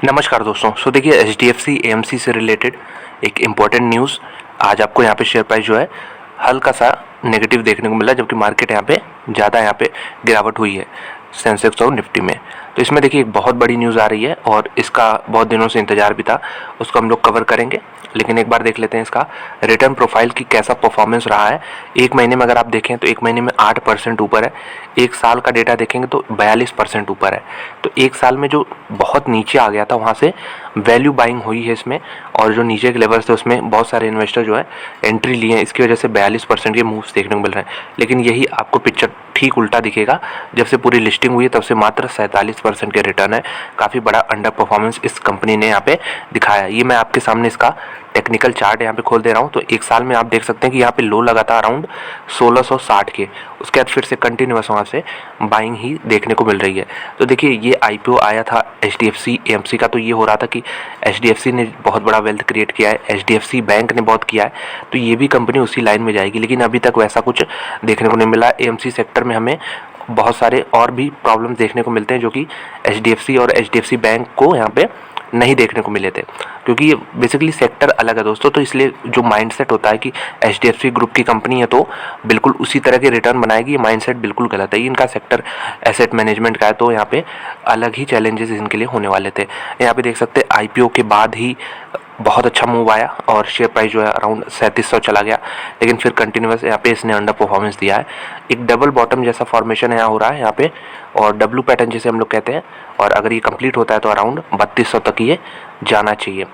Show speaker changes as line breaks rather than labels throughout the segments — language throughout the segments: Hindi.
नमस्कार दोस्तों। देखिए एचडीएफसी एएमसी से रिलेटेड एक इम्पॉर्टेंट न्यूज़ आज आपको यहाँ पे शेयर प्राइस जो है हल्का सा नेगेटिव देखने को मिला, जबकि मार्केट यहाँ पे ज़्यादा यहाँ पे गिरावट हुई है सेंसेक्स और निफ्टी में। तो इसमें देखिए एक बहुत बड़ी न्यूज़ आ रही है और इसका बहुत दिनों से इंतजार भी था, उसको हम लोग कवर करेंगे। लेकिन एक बार देख लेते हैं इसका रिटर्न प्रोफाइल की कैसा परफॉर्मेंस रहा है। एक महीने में अगर आप देखें तो एक महीने में 8% ऊपर है, एक साल का डेटा देखेंगे तो 42% ऊपर है। तो एक साल में जो बहुत नीचे आ गया था वहाँ से वैल्यू बाइंग हुई है इसमें, और जो नीचे के लेवल्स थे उसमें बहुत सारे इन्वेस्टर जो है एंट्री लिए हैं, इसकी वजह से 42% के मूव्स देखने को मिल रहे हैं। लेकिन यही आपको पिक्चर ठीक उल्टा दिखेगा, जब से पूरी लिस्टिंग हुई है तब से मात्र 47% के रिटर्न है। काफ़ी बड़ा अंडर परफॉर्मेंस इस कंपनी ने यहाँ पे दिखाया है। ये मैं आपके सामने इसका टेक्निकल चार्ट यहाँ पे खोल दे रहा हूँ। तो एक साल में आप देख सकते हैं कि यहाँ पे लो लगा था अराउंड 1660 के, उसके बाद फिर से कंटिन्यूस वहाँ से बाइंग ही देखने को मिल रही है। तो देखिए ये आईपीओ आया था एचडीएफसी एएमसी का, तो ये हो रहा था कि एचडीएफसी ने बहुत बड़ा वेल्थ क्रिएट किया है, एचडीएफसी बैंक ने बहुत किया है, तो ये भी कंपनी उसी लाइन में जाएगी। लेकिन अभी तक वैसा कुछ देखने को नहीं मिला। एएमसी सेक्टर में हमें बहुत सारे और भी प्रॉब्लम्स देखने को मिलते हैं जो कि एचडीएफसी और एचडीएफसी बैंक को यहाँ पे नहीं देखने को मिले थे, क्योंकि ये बेसिकली सेक्टर अलग है दोस्तों। तो इसलिए जो माइंडसेट होता है कि एचडीएफसी ग्रुप की कंपनी है तो बिल्कुल उसी तरह के रिटर्न बनाएगी, ये माइंडसेट बिल्कुल गलत है। इनका सेक्टर एसेट मैनेजमेंट का है, तो यहाँ पे अलग ही चैलेंजेस इनके लिए होने वाले थे। यहाँ पे देख सकते हैं आईपीओ के बाद ही बहुत अच्छा मूव आया और शेयर प्राइस जो है अराउंड 3700 चला गया, लेकिन फिर कंटिन्यूस यहाँ पे इसने अंडर परफॉर्मेंस दिया है। एक डबल बॉटम जैसा फॉर्मेशन यहाँ हो रहा है यहाँ पे, और डब्ल्यू पैटर्न जैसे हम लोग कहते हैं, और अगर ये कंप्लीट होता है तो अराउंड 3200 तक ये जाना चाहिए।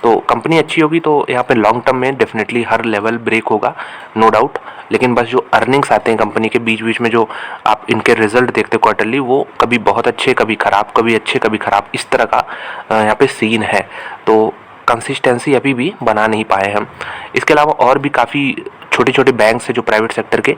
तो कंपनी अच्छी होगी तो यहाँ पे लॉन्ग टर्म में डेफिनेटली हर लेवल ब्रेक होगा, नो डाउट। लेकिन बस जो अर्निंग्स आते हैं कंपनी के बीच बीच में, जो आप इनके रिजल्ट देखते क्वार्टरली, वो कभी बहुत अच्छे कभी ख़राब, कभी अच्छे कभी ख़राब, इस तरह का यहाँ पे सीन है। तो कंसिस्टेंसी अभी भी बना नहीं पाए हम। इसके अलावा और भी काफ़ी छोटे छोटे बैंक्स हैं जो प्राइवेट सेक्टर के,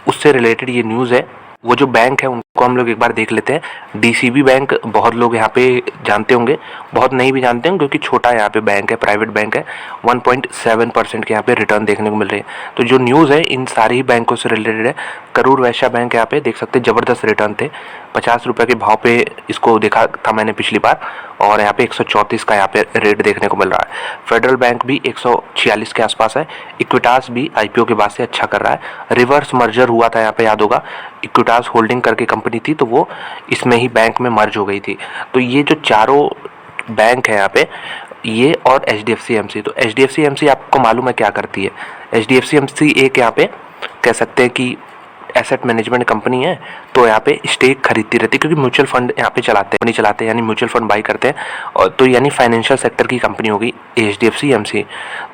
उससे रिलेटेड ये न्यूज़ है। वो जो बैंक है उनको हम लोग एक बार देख लेते हैं। डीसीबी बैंक बहुत लोग यहाँ पे जानते होंगे, बहुत नहीं भी जानते होंगे, क्योंकि छोटा यहाँ पे बैंक है, प्राइवेट बैंक है। 1.7% के यहाँ पे रिटर्न देखने को मिल रहे हैं। तो जो न्यूज़ है इन सारे ही बैंकों से रिलेटेड है। करूर वैश्य बैंक यहाँ पे देख सकते हैं ज़बरदस्त रिटर्न थे, 50 रुपये के भाव पे इसको देखा था मैंने पिछली बार, और यहाँ पे 134 का यहाँ पे रेट देखने को मिल रहा है। फेडरल बैंक भी 146 के आसपास है। इक्विटास भी आईपीओ के बाद से अच्छा कर रहा है। रिवर्स मर्जर हुआ था यहाँ पे, याद होगा, इक्विटास होल्डिंग करके कंपनी थी तो वो इसमें ही बैंक में मर्ज हो गई थी। तो ये जो चारों बैंक है यहाँ पे, ये और एचडीएफसी एएमसी, तो एचडीएफसी एएमसी आपको मालूम है क्या करती है। एचडीएफसी एएमसी एक यहाँ पे कह सकते हैं कि एसेट मैनेजमेंट कंपनी है, तो यहाँ पे स्टेक खरीदती रहती है, क्योंकि म्यूचुअल फंड यहाँ पे चलाते हैं यानी म्यूचुअल फंड बाई करते हैं, और तो यानी फाइनेंशियल सेक्टर की कंपनी होगी एचडीएफसी एएमसी।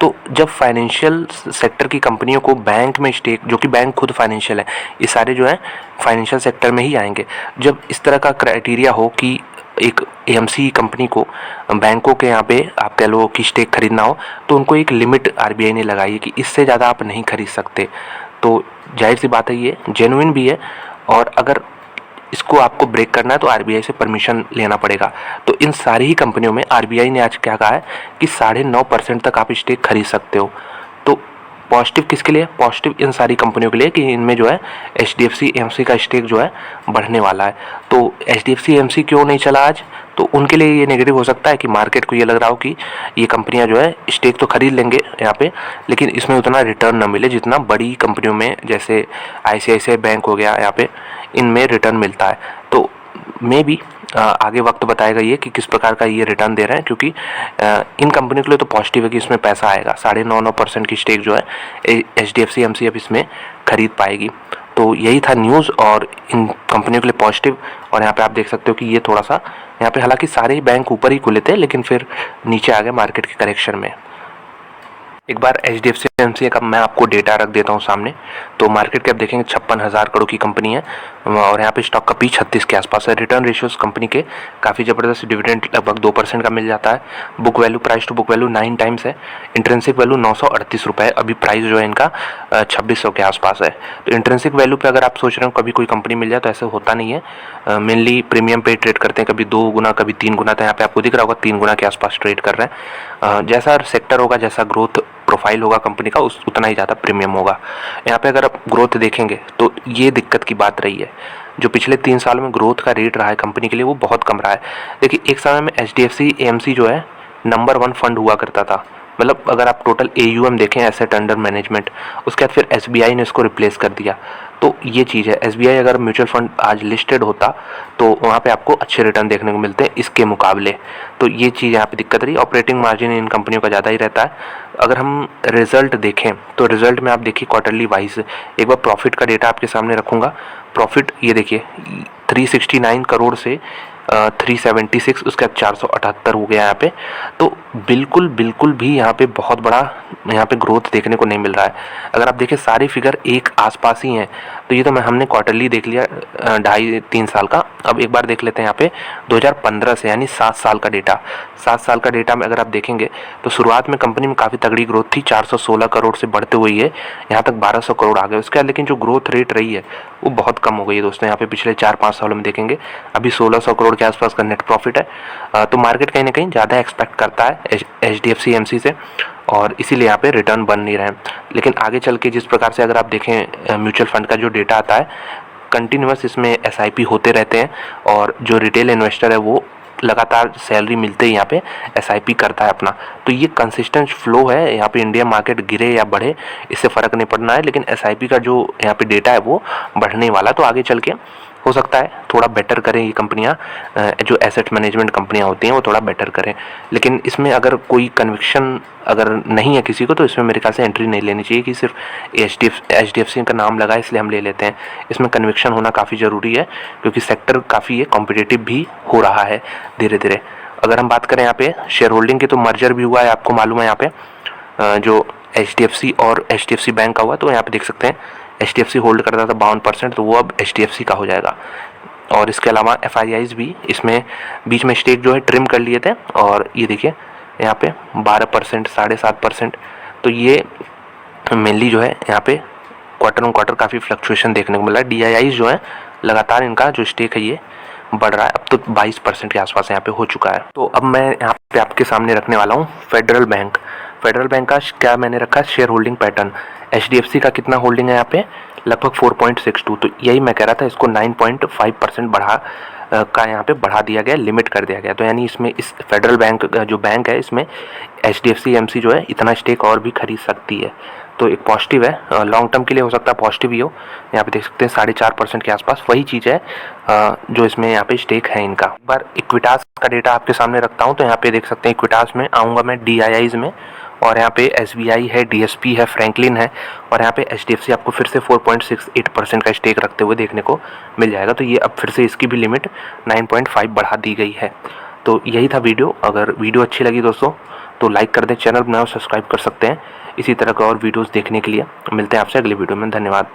तो जब फाइनेंशियल सेक्टर की कंपनियों को बैंक में स्टेक, जो कि बैंक खुद फाइनेंशियल है, ये सारे जो है फाइनेंशियल सेक्टर में ही आएंगे। जब इस तरह का क्राइटेरिया हो कि एक एएमसी कंपनी को बैंकों के यहाँ पे आप कह लो कि स्टेक खरीदना हो, तो उनको एक लिमिट आरबीआई ने लगाई है कि इससे ज़्यादा आप नहीं खरीद सकते। तो जाहिर सी बात है ये जेन्युइन भी है, और अगर इसको आपको ब्रेक करना है तो आरबीआई से परमिशन लेना पड़ेगा। तो इन सारी ही कंपनियों में आरबीआई ने आज क्या कहा है कि 9.5% तक आप स्टेक खरीद सकते हो। तो पॉजिटिव किसके लिए? पॉजिटिव इन सारी कंपनियों के लिए कि इनमें जो है एचडीएफसी एएमसी का स्टेक जो है बढ़ने वाला है। तो एचडीएफसी एएमसी क्यों नहीं चला आज? तो उनके लिए ये नेगेटिव हो सकता है कि मार्केट को ये लग रहा हो कि ये कंपनियां जो है स्टेक तो खरीद लेंगे यहाँ पे, लेकिन इसमें उतना रिटर्न ना मिले जितना बड़ी कंपनियों में, जैसे आईसीआईसीआई बैंक हो गया, यहाँ पे इनमें रिटर्न मिलता है। तो मे बी आगे वक्त बताएगा ये कि किस प्रकार का ये रिटर्न दे रहे हैं, क्योंकि इन कंपनियों के लिए तो पॉजिटिव है कि इसमें पैसा आएगा। 9.5% की स्टेक जो है एचडीएफसी एएमसी अब इसमें खरीद पाएगी। तो यही था न्यूज़, और इन कंपनियों के लिए पॉजिटिव। और यहाँ पे आप देख सकते हो कि ये थोड़ा सा यहाँ पे, हालांकि सारे ही बैंक ऊपर ही खुले थे लेकिन फिर नीचे आ गए मार्केट के करेक्शन में। एक बार एचडीएफसी एएमसी का मैं आपको डेटा रख देता हूँ सामने। तो मार्केट कैप देखेंगे 56,000 करोड़ की कंपनी है, और यहाँ पे स्टॉक का पी 36 के आसपास है। रिटर्न रेशियोज कंपनी के काफ़ी ज़बरदस्त, डिविडेंड लगभग 2% का मिल जाता है। Book value, price to book value 9 times है। इंट्रेंसिक वैल्यू 938 रुपये, अभी प्राइस जो है इनका 2600 के आसपास है। तो इंट्रेंसिक वैल्यू पे अगर आप सोच रहे हो कभी कोई कंपनी मिल जाए तो ऐसे होता नहीं है। मेनली प्रीमियम पे ट्रेड करते हैं, कभी 2 गुना कभी 3 गुना। तो यहाँ पे आपको दिख रहा होगा 3 गुना के आसपास ट्रेड कर रहे हैं। जैसा सेक्टर होगा, जैसा ग्रोथ प्रोफाइल होगा कंपनी कंपनी का उतना ही ज़्यादा प्रीमियम होगा। यहाँ पे अगर आप ग्रोथ देखेंगे तो ये दिक्कत की बात रही है, जो पिछले 3 साल में ग्रोथ का रेट रहा है कंपनी के लिए वो बहुत कम रहा है। देखिए एक समय में HDFC AMC जो है नंबर 1 फंड हुआ करता था, मतलब अगर आप टोटल AUM देखें एसेट अंडर मैनेजमेंट, उसके बाद फिर SBI ने इसको रिप्लेस कर दिया। तो ये चीज़ है, SBI अगर म्यूचुअल फंड आज लिस्टेड होता तो वहाँ पे आपको अच्छे रिटर्न देखने को मिलते हैं इसके मुकाबले। तो ये चीज़ यहाँ पे दिक्कत रही। ऑपरेटिंग मार्जिन इन कंपनियों का ज़्यादा ही रहता है। अगर हम रिजल्ट देखें तो रिजल्ट में आप देखिए क्वार्टरली वाइज, एक बार प्रॉफिट का डेटा आपके सामने रखूँगा। प्रॉफिट ये देखिए 369 करोड़ से 376, उसके बाद 478 हो गया यहाँ पे। तो बिल्कुल भी यहाँ पे बहुत बड़ा यहाँ पे ग्रोथ देखने को नहीं मिल रहा है। अगर आप देखें सारे फिगर एक आसपास ही हैं, तो ये तो हमने क्वार्टरली देख लिया 2.5-3 साल का। अब एक बार देख लेते हैं यहाँ पे 2015 से, यानी 7 साल का डेटा। 7 साल का डेटा में अगर आप देखेंगे तो शुरुआत में कंपनी में काफ़ी तगड़ी ग्रोथ थी, 416 करोड़ से बढ़ते हुई है यहाँ तक 1200 करोड़ आ गए। उसके बाद लेकिन जो ग्रोथ रेट रही है वो बहुत कम हो गई है दोस्तों। यहाँ पे पिछले 4-5 सालों में देखेंगे अभी 1600 करोड़ के आसपास का नेट प्रॉफिट है। तो मार्केट कहीं ना कहीं ज़्यादा एक्सपेक्ट करता है HDFC AMC से, और इसीलिए यहाँ पे रिटर्न बन नहीं रहे हैं। लेकिन आगे चल के जिस प्रकार से अगर आप देखें म्यूचुअल फंड का जो डेटा आता है, कंटिन्यूअस इसमें SIP होते रहते हैं, और जो रिटेल इन्वेस्टर है वो लगातार सैलरी मिलते ही यहाँ पे SIP करता है अपना। तो ये कंसिस्टेंट फ्लो है। यहाँ पे इंडिया मार्केट गिरे या बढ़े इससे फ़र्क नहीं पड़ना है, लेकिन SIP का जो यहाँ पे डेटा है वो बढ़ने वाला। तो आगे चल के हो सकता है थोड़ा बेटर करें ये कंपनियां, जो एसेट मैनेजमेंट कंपनियां होती हैं वो थोड़ा बेटर करें। लेकिन इसमें अगर कोई कन्विक्शन अगर नहीं है किसी को, तो इसमें मेरे ख्याल से एंट्री नहीं लेनी चाहिए कि सिर्फ HDFC का नाम लगा इसलिए हम ले लेते हैं। इसमें कन्विक्शन होना काफ़ी ज़रूरी है, क्योंकि सेक्टर काफ़ी ये कॉम्पिटिटिव भी हो रहा है धीरे धीरे। अगर हम बात करें यहाँ पे शेयर होल्डिंग की, तो मर्जर भी हुआ है, आपको मालूम है। यहाँ पे जो HDFC और HDFC बैंक का हुआ, तो यहाँ पे देख सकते हैं HDFC होल्ड करता था 52%, तो वो अब HDFC का हो जाएगा। और इसके अलावा FIIs भी इसमें बीच में स्टेक जो है ट्रिम कर लिए थे, और ये देखिए यहाँ पे 12%, 7.5%। तो ये मेनली जो है यहाँ पे क्वार्टर ऑन क्वार्टर काफ़ी फ्लक्चुएशन देखने को मिला है। DIIs जो है लगातार इनका जो स्टेक है ये बढ़ रहा है, अब तो 22% के आसपास यहाँ पे हो चुका है। तो अब मैं यहाँ पे आपके सामने रखने वाला हूँ फेडरल बैंक। फेडरल बैंक का क्या मैंने रखा है शेयर होल्डिंग पैटर्न। HDFC का कितना होल्डिंग है यहाँ पे, लगभग 4.62। तो यही मैं कह रहा था, इसको 9.5% बढ़ा का यहाँ पे बढ़ा दिया गया, लिमिट कर दिया गया। तो यानी इसमें इस फेडरल बैंक जो बैंक है इसमें HDFC AMC जो है इतना स्टेक और भी खरीद सकती है। तो एक पॉजिटिव है, लॉन्ग टर्म के लिए हो सकता है पॉजिटिव ही हो। यहाँ पे देख सकते हैं 4.5% के आसपास वही चीज़ है जो इसमें यहाँ पे स्टेक है इनका। एक बार इक्विटास का डेटा आपके सामने रखता हूँ, तो यहाँ पे देख सकते हैं इक्विटास में आऊँगा मैं DIIs में, और यहाँ पे SBI है, DSP है, फ्रैंकलिन है, और यहाँ पे HDFC आपको फिर से 4.68% का स्टेक रखते हुए देखने को मिल जाएगा। तो ये अब फिर से इसकी भी लिमिट 9.5 बढ़ा दी गई है। तो यही था वीडियो। अगर वीडियो अच्छी लगी दोस्तों तो लाइक कर दें, चैनल बनाओ, सब्सक्राइब कर सकते हैं इसी तरह का और वीडियोस देखने के लिए। मिलते हैं आपसे अगले वीडियो में, धन्यवाद।